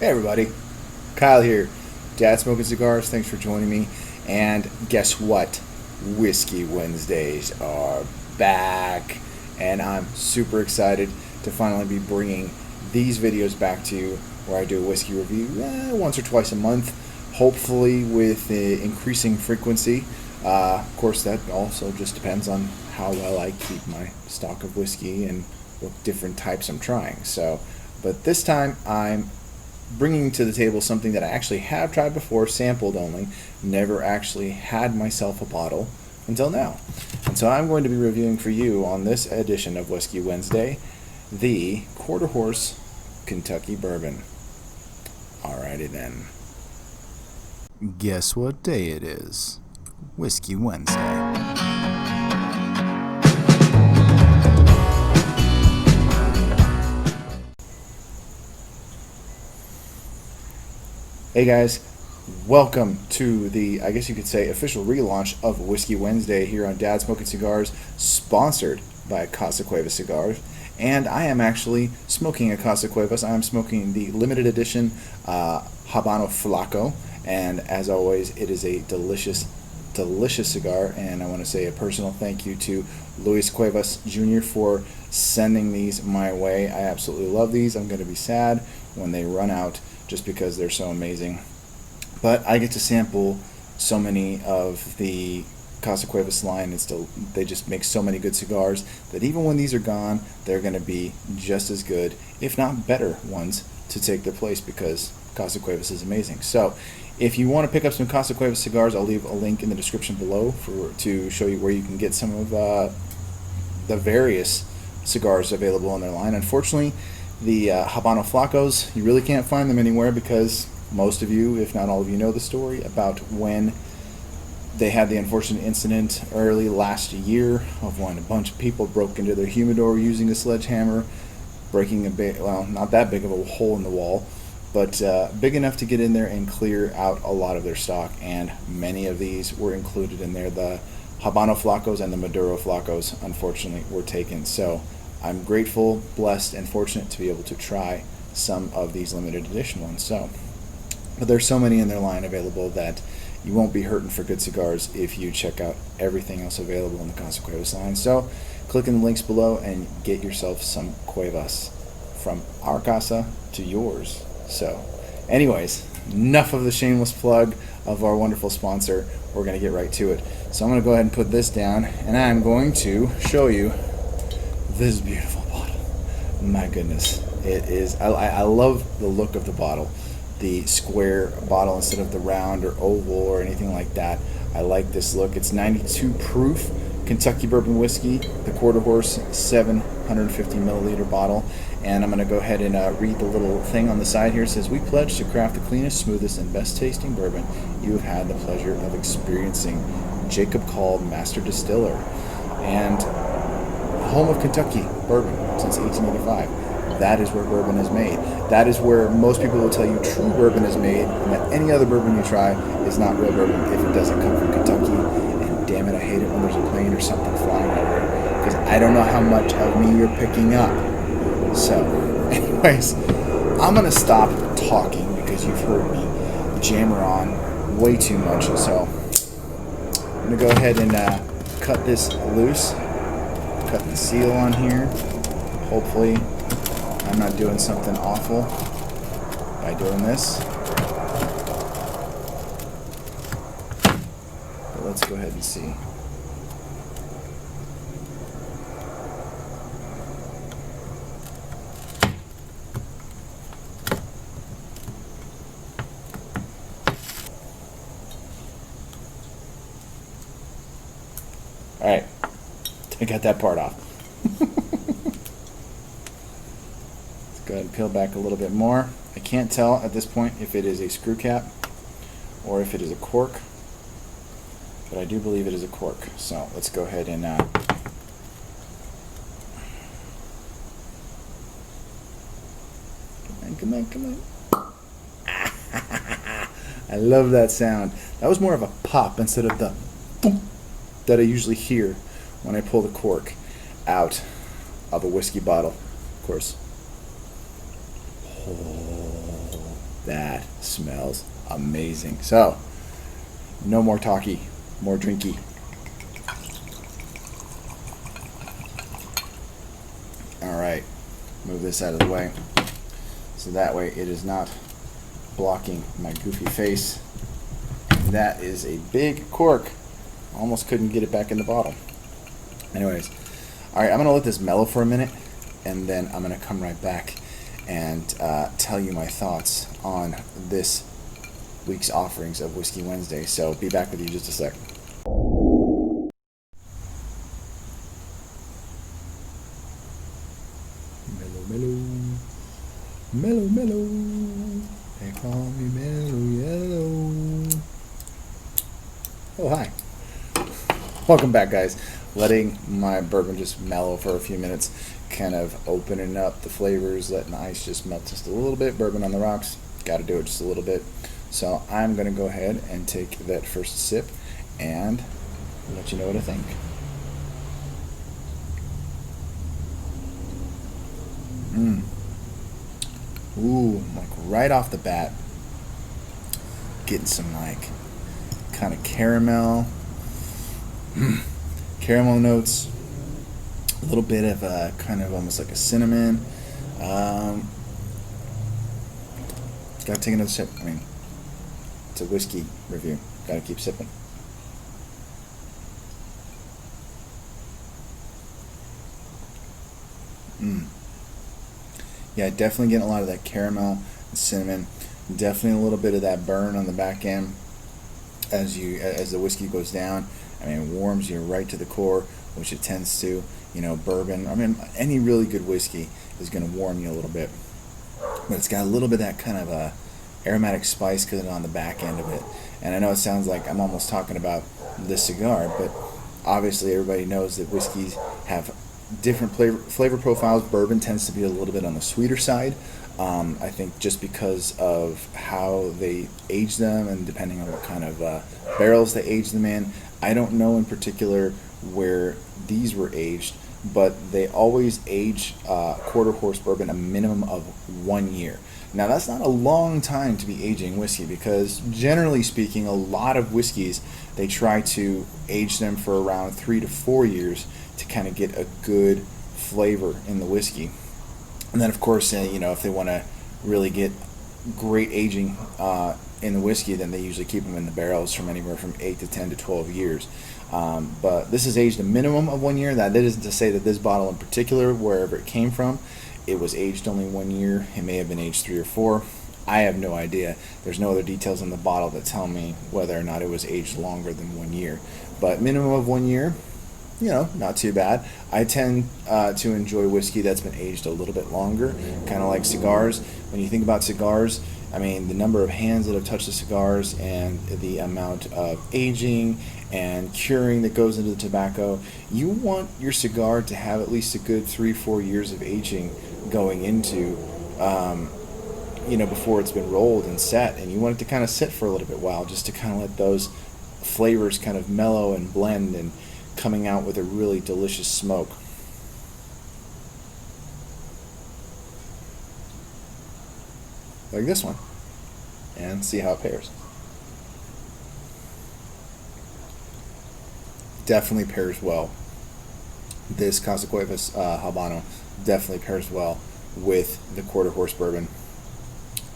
Hey everybody, Kyle here. Dad Smoking Cigars, thanks for joining me. And guess what? Whiskey Wednesdays are back. And I'm super excited to finally be bringing these videos back to you where I do a whiskey review once or twice a month, hopefully with increasing frequency. Of course, that also just depends on how well I keep my stock of whiskey and what different types I'm trying. But this time I'm bringing to the table something that I actually have tried before, sampled only, never actually had myself a bottle until now. And so I'm going to be reviewing for you on this edition of Whiskey Wednesday the Quarter Horse Kentucky Bourbon. Alrighty then. Guess what day it is? Whiskey Wednesday. Hey guys, welcome to the, I guess you could say, official relaunch of Whiskey Wednesday here on Dad Smoking Cigars, sponsored by Casa Cuevas Cigars. And I am actually smoking a Casa Cuevas. I am smoking the limited edition Habano Flaco. And as always, it is a delicious cigar. And I want to say a personal thank you to Luis Cuevas Jr. for sending these my way. I absolutely love these. I'm going to be sad when they run out, just because they're so amazing. But I get to sample so many of the Casa Cuevas line. They just make so many good cigars that even when these are gone, they're going to be just as good, if not better ones to take their place, because Casa Cuevas is amazing. So if you want to pick up some Casa Cuevas cigars, I'll leave a link in the description below to show you where you can get some of the various cigars available on their line. Unfortunately, the Habano Flacos, you really can't find them anywhere, because most of you, if not all of you, know the story about when they had the unfortunate incident early last year of when a bunch of people broke into their humidor using a sledgehammer, breaking not that big of a hole in the wall, but big enough to get in there and clear out a lot of their stock. And many of these were included in there. The Habano Flacos and the Maduro Flacos, unfortunately, were taken. So I'm grateful, blessed, and fortunate to be able to try some of these limited edition ones. But there's so many in their line available that you won't be hurting for good cigars if you check out everything else available in the Casa Cuevas line. So click in the links below and get yourself some Cuevas, from our casa to yours. So anyways, enough of the shameless plug of our wonderful sponsor. We're going to get right to it. So I'm going to go ahead and put this down, and I'm going to show you this beautiful bottle. My goodness, it is. I love the look of the bottle, the square bottle instead of the round or oval or anything like that. I like this look. It's 92 proof Kentucky bourbon whiskey, the Quarter Horse 750 milliliter bottle. And I'm going to go ahead and read the little thing on the side here. It says, "We pledge to craft the cleanest, smoothest, and best tasting bourbon you have had the pleasure of experiencing. Jacob Call, Master Distiller." And home of Kentucky bourbon since 1885. That is where bourbon is made. That is where most people will tell you true bourbon is made, and that any other bourbon you try is not real bourbon if it doesn't come from Kentucky. And damn it, I hate it when there's a plane or something flying over it, because I don't know how much of me you're picking up. So, anyways, I'm going to stop talking because you've heard me jammer on way too much. So I'm going to go ahead and cut this loose. Cut the seal on here. Hopefully I'm not doing something awful by doing this. But let's go ahead and see. Alright, I got that part off. Let's go ahead and peel back a little bit more. I can't tell at this point if it is a screw cap or if it is a cork, but I do believe it is a cork. So let's go ahead and come on. I love that sound. That was more of a pop instead of the boom that I usually hear when I pull the cork out of a whiskey bottle, of course. Oh, That smells amazing. So, no more talky, more drinky. Alright, move this out of the way so that way it is not blocking my goofy face. That is a big cork. Almost couldn't get it back in the bottle. Anyways, alright, I'm going to let this mellow for a minute, and then I'm going to come right back and tell you my thoughts on this week's offerings of Whiskey Wednesday. So be back with you just a sec. Mellow, mellow. They call me Mellow Yellow. Oh, hi. Welcome back, guys. Letting my bourbon just mellow for a few minutes, kind of opening up the flavors, letting the ice just melt just a little bit. Bourbon on the rocks, got to do it just a little bit. So I'm going to go ahead and take that first sip and let you know what I think. Ooh, like right off the bat, getting some like kind of caramel notes, a little bit of a kind of almost like a cinnamon. Gotta take another sip. I mean, it's a whiskey review. Gotta keep sipping. Yeah, definitely getting a lot of that caramel and cinnamon. Definitely a little bit of that burn on the back end as the whiskey goes down. I mean, it warms you right to the core, which it tends to. You know, bourbon. I mean, any really good whiskey is going to warm you a little bit, but it's got a little bit of that kind of a aromatic spice coming on the back end of it. And I know it sounds like I'm almost talking about this cigar, but obviously everybody knows that whiskeys have different flavor profiles. Bourbon tends to be a little bit on the sweeter side. I think just because of how they age them and depending on what kind of barrels they age them in. I don't know in particular where these were aged, but they always age Quarter Horse bourbon a minimum of 1 year. Now that's not a long time to be aging whiskey, because generally speaking, a lot of whiskeys, they try to age them for around 3 to 4 years to kind of get a good flavor in the whiskey. And then of course, if they want to really get great aging in the whiskey, then they usually keep them in the barrels from anywhere from 8 to 10 to 12 years. But this is aged a minimum of 1 year. That isn't to say that this bottle in particular, wherever it came from, it was aged only 1 year. It may have been aged 3 or 4. I have no idea. There's no other details in the bottle that tell me whether or not it was aged longer than 1 year. But minimum of 1 year, not too bad. I tend to enjoy whiskey that's been aged a little bit longer, kind of like cigars. When you think about cigars, I mean, the number of hands that have touched the cigars and the amount of aging and curing that goes into the tobacco, you want your cigar to have at least a good 3-4 years of aging going into, before it's been rolled and set, and you want it to kind of sit for a little bit while, just to kind of let those flavors kind of mellow and blend and coming out with a really delicious smoke. Like this one, and see how it pairs. Definitely pairs well. This Casa Cuevas Habano definitely pairs well with the Quarter Horse bourbon.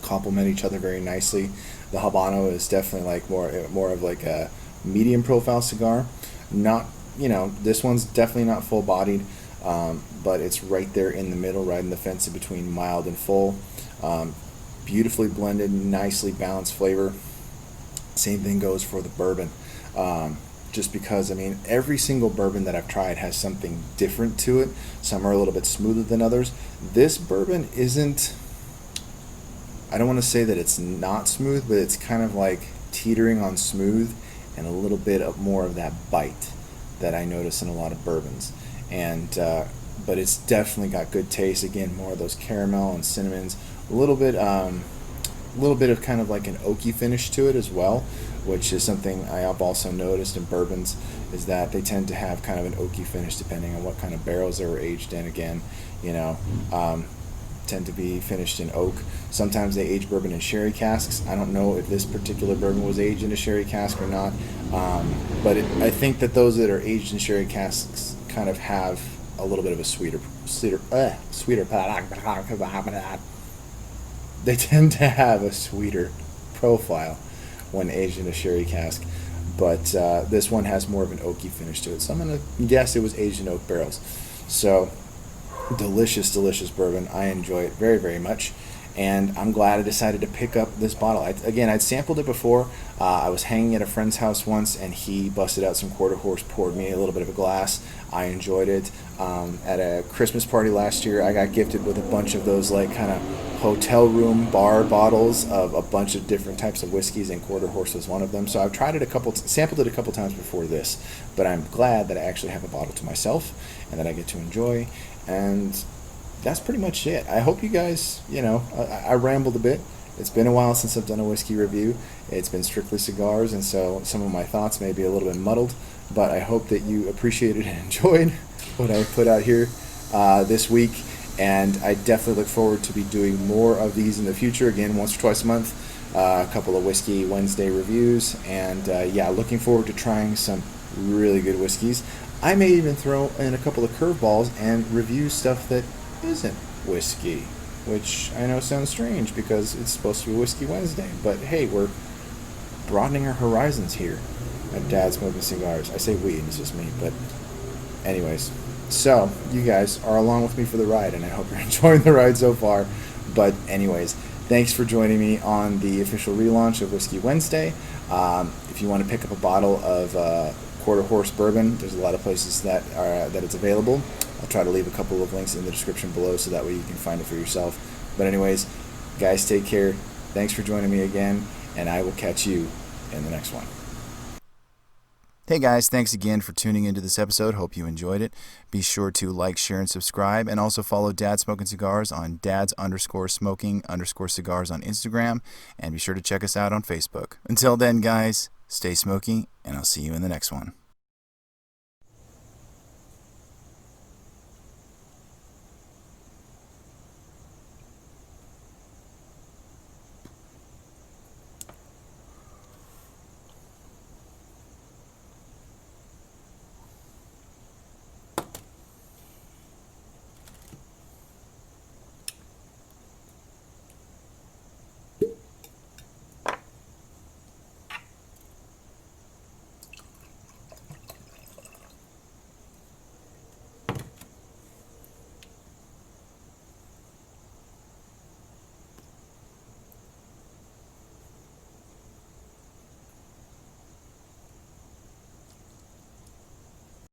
Complement each other very nicely. The Habano is definitely like more of like a medium profile cigar. Not, this one's definitely not full bodied, but it's right there in the middle, right in the fence in between mild and full. Beautifully blended, nicely balanced flavor. Same thing goes for the bourbon. Just because, every single bourbon that I've tried has something different to it. Some are a little bit smoother than others. This bourbon isn't, I don't want to say that it's not smooth, but it's kind of like teetering on smooth and a little bit more of that bite that I notice in a lot of bourbons. And but it's definitely got good taste. Again, more of those caramel and cinnamons. A little bit of kind of like an oaky finish to it as well, which is something I have also noticed in bourbons, is that they tend to have kind of an oaky finish depending on what kind of barrels they were aged in. Again, tend to be finished in oak. Sometimes they age bourbon in sherry casks. I don't know if this particular bourbon was aged in a sherry cask or not, but I think that those that are aged in sherry casks kind of have a little bit of a sweeter. They tend to have a sweeter profile when aged in a sherry cask, but this one has more of an oaky finish to it. So I'm gonna guess it was aged in oak barrels. So delicious, delicious bourbon. I enjoy it very, very much, and I'm glad I decided to pick up this bottle. I'd sampled it before. I was hanging at a friend's house once, and he busted out some Quarter Horse, poured me a little bit of a glass. I enjoyed it. At a Christmas party last year, I got gifted with a bunch of those like kind of hotel room bar bottles of a bunch of different types of whiskeys, and Quarter Horse was one of them. So I've tried it sampled it a couple times before this, but I'm glad that I actually have a bottle to myself and that I get to enjoy. And that's pretty much it. I hope you guys, I rambled a bit. It's been a while since I've done a whiskey review. It's been strictly cigars, and so some of my thoughts may be a little bit muddled, but I hope that you appreciated and enjoyed what I put out here this week, and I definitely look forward to be doing more of these in the future, again, once or twice a month, a couple of Whiskey Wednesday reviews, and looking forward to trying some really good whiskeys. I may even throw in a couple of curveballs and review stuff that isn't whiskey, which I know sounds strange because it's supposed to be Whiskey Wednesday, but hey, we're broadening our horizons here at Dad Smoking Cigars. I say we, and it's just me, but anyways. So, you guys are along with me for the ride, and I hope you're enjoying the ride so far. But anyways, thanks for joining me on the official relaunch of Whiskey Wednesday. If you want to pick up a bottle of Quarter Horse bourbon, there's a lot of places that it's available. I'll try to leave a couple of links in the description below so that way you can find it for yourself. But anyways, guys, take care. Thanks for joining me again, and I will catch you in the next one. Hey guys, thanks again for tuning into this episode. Hope you enjoyed it. Be sure to like, share, and subscribe, and also follow Dad Smoking Cigars on dads_smoking_cigars on Instagram, and be sure to check us out on Facebook. Until then, guys, stay smoky, and I'll see you in the next one.